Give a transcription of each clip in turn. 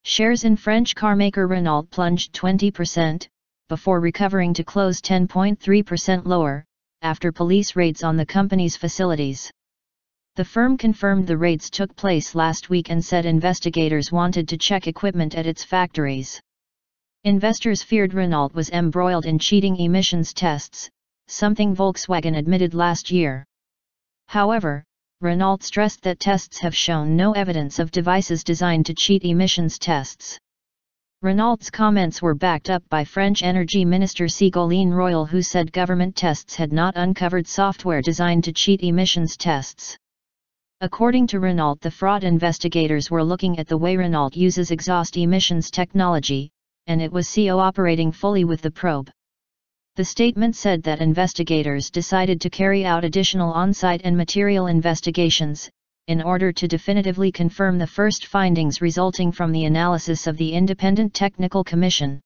Shares in French carmaker Renault plunged 20%, before recovering to close 10.3% lower, after police raids on the company's facilities. The firm confirmed the raids took place last week and said investigators wanted to check equipment at its factories. Investors feared Renault was embroiled in cheating emissions tests, something Volkswagen admitted last year. However, Renault stressed that tests have shown no evidence of devices designed to cheat emissions tests. Renault's comments were backed up by French Energy Minister Segolene Royal, who said government tests had not uncovered software designed to cheat emissions tests. According to Renault, the fraud investigators were looking at the way Renault uses exhaust emissions technology, and it was cooperating fully with the probe. The statement said that investigators decided to carry out additional on-site and material investigations, in order to definitively confirm the first findings resulting from the analysis of the Independent Technical Commission.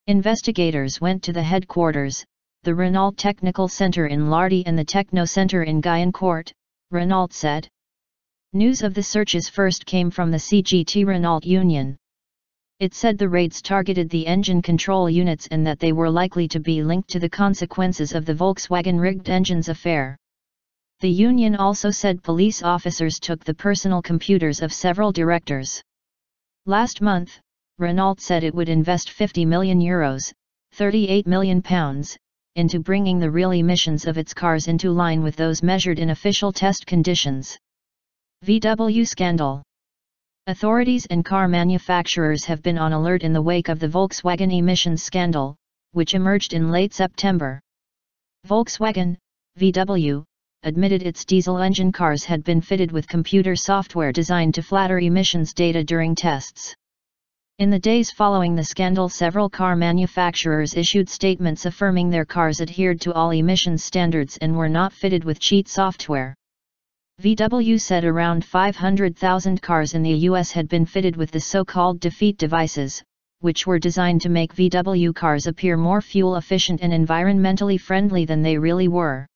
Investigators went to the headquarters, the Renault Technical Center in Lardy and the Techno Center in Guyancourt, Renault said. News of the searches first came from the CGT Renault Union. It said the raids targeted the engine control units and that they were likely to be linked to the consequences of the Volkswagen rigged engines affair. The union also said police officers took the personal computers of several directors. Last month, Renault said it would invest €50 million, £38 million, into bringing the real emissions of its cars into line with those measured in official test conditions. VW scandal. Authorities and car manufacturers have been on alert in the wake of the Volkswagen emissions scandal, which emerged in late September. Volkswagen, VW, admitted its diesel engine cars had been fitted with computer software designed to flatter emissions data during tests. In the days following the scandal, several car manufacturers issued statements affirming their cars adhered to all emissions standards and were not fitted with cheat software. VW said around 500,000 cars in the US had been fitted with the so-called defeat devices, which were designed to make VW cars appear more fuel-efficient and environmentally friendly than they really were.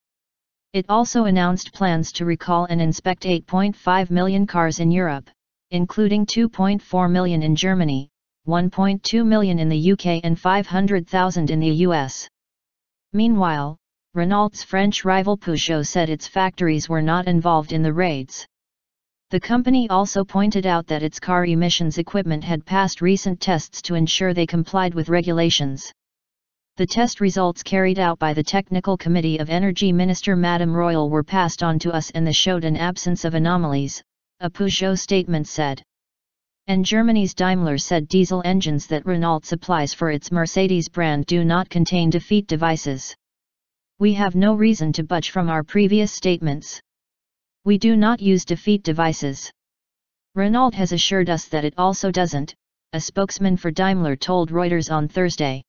It also announced plans to recall and inspect 8.5 million cars in Europe, including 2.4 million in Germany, 1.2 million in the UK and 500,000 in the US. Meanwhile, Renault's French rival Peugeot said its factories were not involved in the raids. The company also pointed out that its car emissions equipment had passed recent tests to ensure they complied with regulations. The test results carried out by the Technical Committee of Energy Minister Madame Royal were passed on to us and they showed an absence of anomalies, a Peugeot statement said. And Germany's Daimler said diesel engines that Renault supplies for its Mercedes brand do not contain defeat devices. We have no reason to budge from our previous statements. We do not use defeat devices. Renault has assured us that it also doesn't, a spokesman for Daimler told Reuters on Thursday.